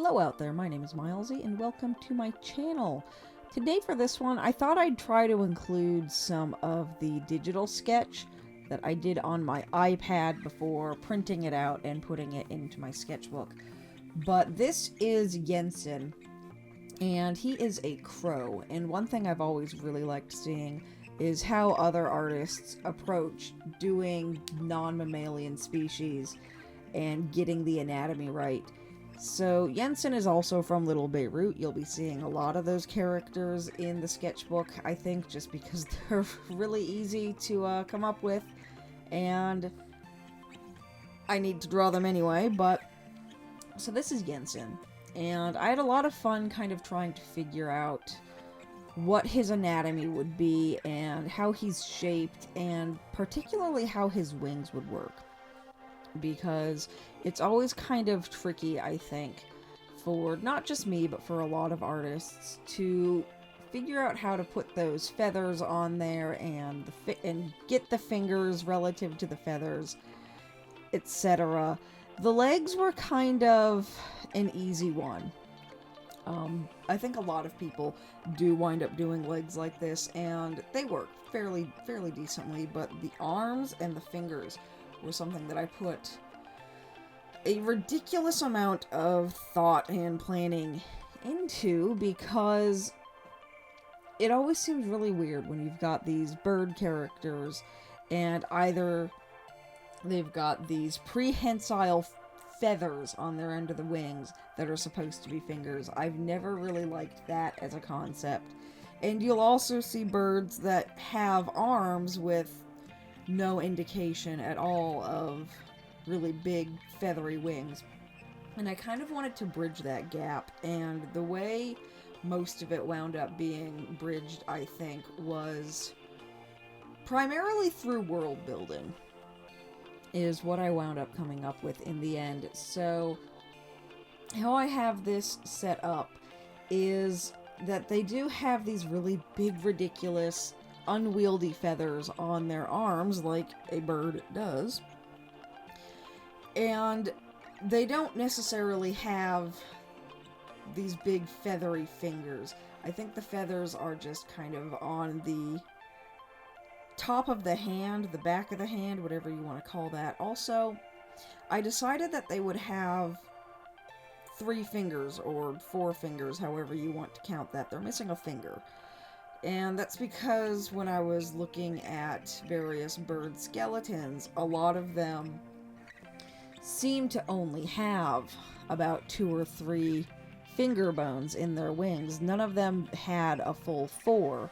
Hello out there, my name is Milesy and welcome to my channel. Today for this one, I thought I'd try to include some of the digital sketch that I did on my iPad before printing it out and putting it into my sketchbook. But this is Jensen, and he is a crow, and one thing I've always really liked seeing is how other artists approach doing non-mammalian species and getting the anatomy right. So Jensen is also from Little Beirut. You'll be seeing a lot of those characters in the sketchbook, I think, just because they're really easy to come up with, and I need to draw them anyway. But so this is Jensen, and I had a lot of fun kind of trying to figure out what his anatomy would be and how he's shaped, and particularly how his wings would work. Because it's always kind of tricky, I think, for not just me, but for a lot of artists to figure out how to put those feathers on there and get the fingers relative to the feathers, etc. The legs were kind of an easy one. I think a lot of people do wind up doing legs like this, and they work fairly decently, but the arms and the fingers were something that I put a ridiculous amount of thought and planning into, because it always seems really weird when you've got these bird characters and either they've got these prehensile feathers on their end of the wings that are supposed to be fingers. I've never really liked that as a concept. And you'll also see birds that have arms with no indication at all of really big feathery wings. And I kind of wanted to bridge that gap, and the way most of it wound up being bridged, I think, was primarily through world building, is what I wound up coming up with in the end. So how I have this set up is that they do have these really big, ridiculous, unwieldy feathers on their arms like a bird does, and they don't necessarily have these big feathery fingers. I think the feathers are just kind of on the top of the hand, the back of the hand, whatever you want to call that. Also, I decided that they would have 3 fingers or 4 fingers, however you want to count that. They're missing a finger. And that's because when I was looking at various bird skeletons, a lot of them seem to only have about 2 or 3 finger bones in their wings. None of them had a full 4.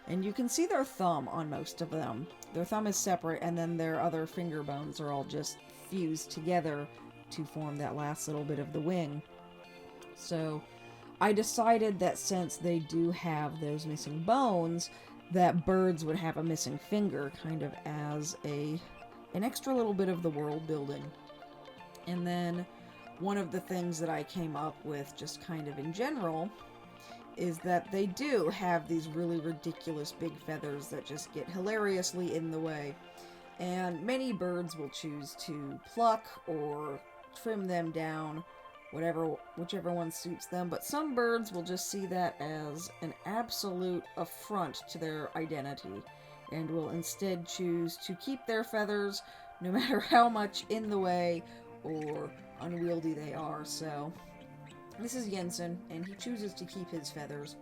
And you can see their thumb on most of them. Their thumb is separate, and then their other finger bones are all just fused together to form that last little bit of the wing. So I decided that since they do have those missing bones, that birds would have a missing finger, kind of as an extra little bit of the world building. And then one of the things that I came up with, just kind of in general, is that they do have these really ridiculous big feathers that just get hilariously in the way. And many birds will choose to pluck or trim them down, whichever one suits them, but some birds will just see that as an absolute affront to their identity and will instead choose to keep their feathers no matter how much in the way or unwieldy they are. So this is Jensen, and he chooses to keep his feathers,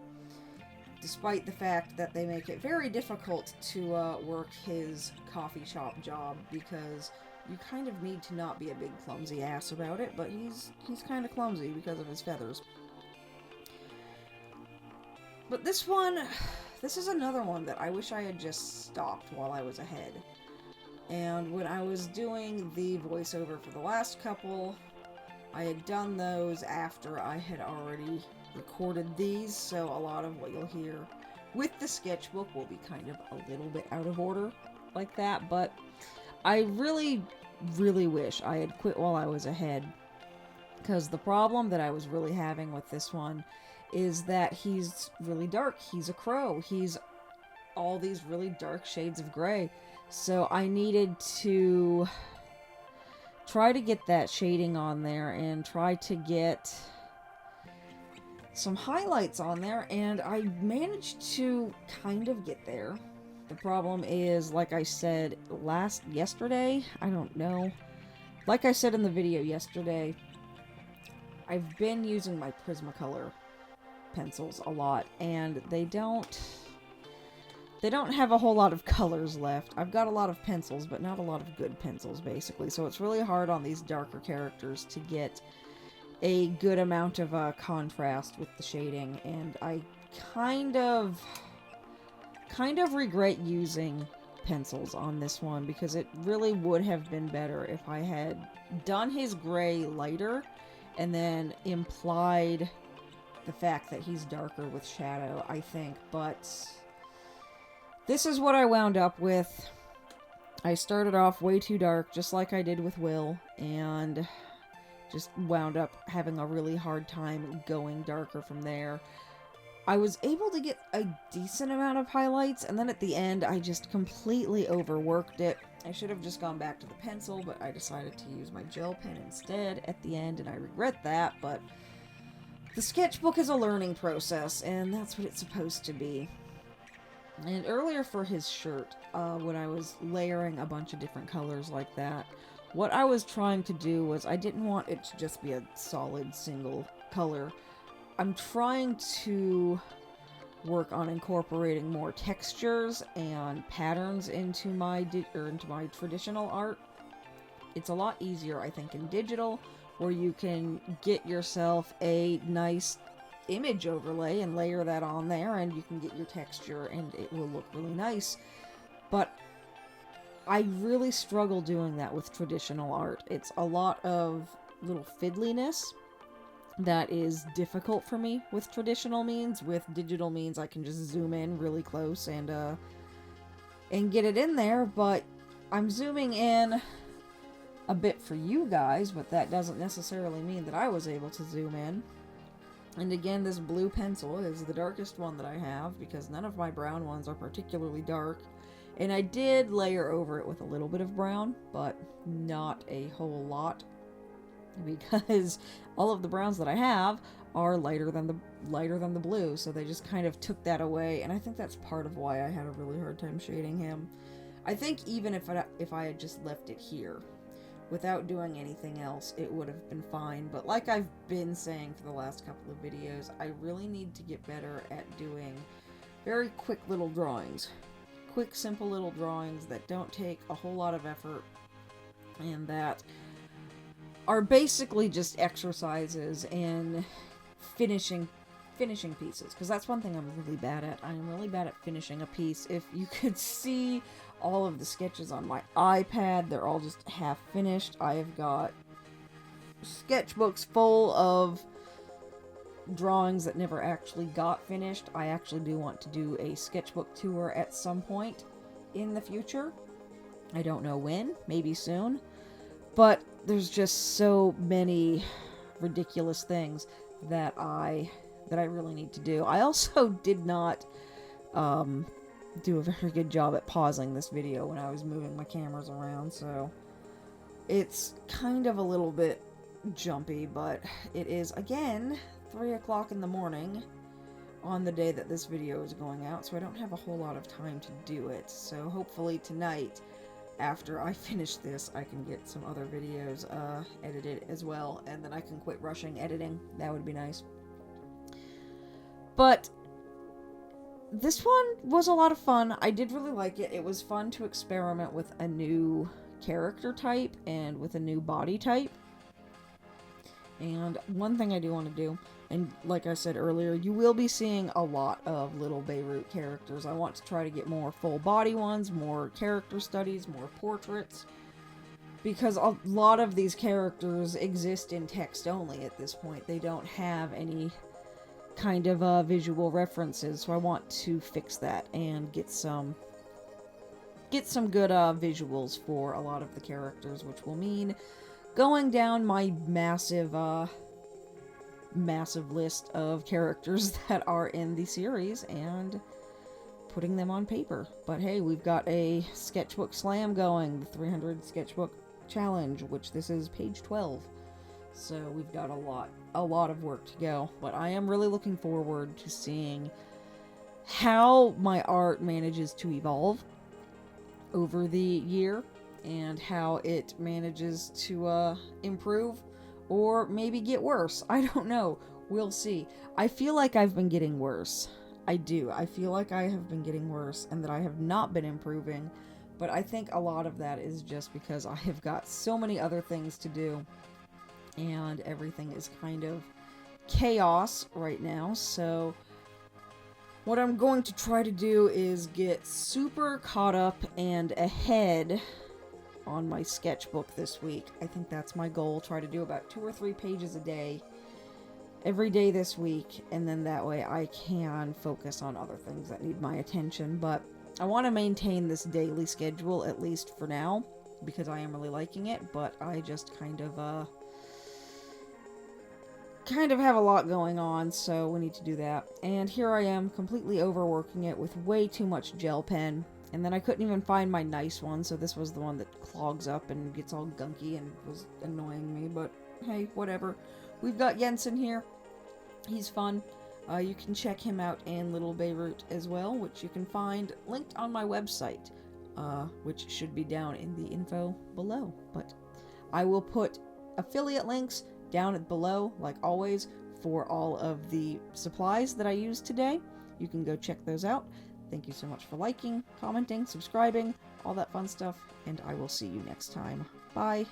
despite the fact that they make it very difficult to work his coffee shop job, because you kind of need to not be a big clumsy ass about it, but he's kind of clumsy because of his feathers. But this is another one that I wish I had just stopped while I was ahead. And when I was doing the voiceover for the last couple, I had done those after I had already recorded these, so a lot of what you'll hear with the sketchbook will be kind of a little bit out of order like that, but I really wish I had quit while I was ahead, because the problem that I was really having with this one is that he's really dark. He's a crow. He's all these really dark shades of gray. So I needed to try to get that shading on there and try to get some highlights on there, and I managed to kind of get there. The problem is, like I said yesterday, I don't know. Like I said in the video yesterday, I've been using my Prismacolor pencils a lot, and they don't have a whole lot of colors left. I've got a lot of pencils, but not a lot of good pencils, basically. So it's really hard on these darker characters to get a good amount of contrast with the shading, and I kind of regret using pencils on this one, because it really would have been better if I had done his gray lighter and then implied the fact that he's darker with shadow, I think. But this is what I wound up with. I started off way too dark, just like I did with Will, and just wound up having a really hard time going darker from there. I was able to get a decent amount of highlights, and then at the end I just completely overworked it. I should have just gone back to the pencil, but I decided to use my gel pen instead at the end, and I regret that, but the sketchbook is a learning process, and that's what it's supposed to be. And earlier for his shirt, when I was layering a bunch of different colors like that, what I was trying to do was, I didn't want it to just be a solid single color. I'm trying to work on incorporating more textures and patterns into my traditional art. It's a lot easier, I think, in digital, where you can get yourself a nice image overlay and layer that on there, and you can get your texture and it will look really nice. But I really struggle doing that with traditional art. It's a lot of little fiddliness that is difficult for me with traditional means. With digital means, I can just zoom in really close and get it in there, but I'm zooming in a bit for you guys, but that doesn't necessarily mean that I was able to zoom in. And again, this blue pencil is the darkest one that I have, because none of my brown ones are particularly dark. And I did layer over it with a little bit of brown, but not a whole lot, because all of the browns that I have are lighter than the blue, so they just kind of took that away, and I think that's part of why I had a really hard time shading him. I think even if I had just left it here without doing anything else, it would have been fine. But like I've been saying for the last couple of videos, I really need to get better at doing very quick little drawings. Quick, simple little drawings that don't take a whole lot of effort, and that are basically just exercises in finishing pieces, because that's one thing I'm really bad at. I'm really bad at finishing a piece. If you could see all of the sketches on my iPad, they're all just half finished. I have got sketchbooks full of drawings that never actually got finished. I actually do want to do a sketchbook tour at some point in the future. I don't know when, maybe soon. But there's just so many ridiculous things that I really need to do. I also did not do a very good job at pausing this video when I was moving my cameras around, so it's kind of a little bit jumpy, but it is, again, 3 o'clock in the morning on the day that this video is going out, so I don't have a whole lot of time to do it. So hopefully tonight, after I finish this, I can get some other videos edited as well, and then I can quit rushing editing. That would be nice. But this one was a lot of fun. I did really like it. It was fun to experiment with a new character type and with a new body type. And one thing I do want to do, and like I said earlier, you will be seeing a lot of Little Beirut characters. I want to try to get more full body ones, more character studies, more portraits, because a lot of these characters exist in text only at this point. They don't have any kind of visual references, so I want to fix that and get some good visuals for a lot of the characters, which will mean going down my massive list of characters that are in the series and putting them on paper. But hey, we've got a sketchbook slam going, the 300 sketchbook challenge, which this is page 12. So we've got a lot a lot of work to go, but I am really looking forward to seeing how my art manages to evolve over the year and how it manages to improve or maybe get worse. I don't know. We'll see. I feel like I've been getting worse. I do. I feel like I have been getting worse and that I have not been improving. But I think a lot of that is just because I have got so many other things to do. And everything is kind of chaos right now. So what I'm going to try to do is get super caught up and ahead on my sketchbook this week. I think that's my goal. Try to do about 2 or 3 pages a day every day this week, and then that way I can focus on other things that need my attention. But I want to maintain this daily schedule, at least for now, because I am really liking it, but I just kind of have a lot going on, so we need to do that. And here I am, completely overworking it with way too much gel pen, and then I couldn't even find my nice one, so this was the one that clogs up and gets all gunky and was annoying me, but hey, whatever. We've got Jensen here. He's fun. You can check him out in Little Beirut as well, which you can find linked on my website, which should be down in the info below. But I will put affiliate links down below, like always, for all of the supplies that I used today. You can go check those out. Thank you so much for liking, commenting, subscribing, all that fun stuff, and I will see you next time. Bye!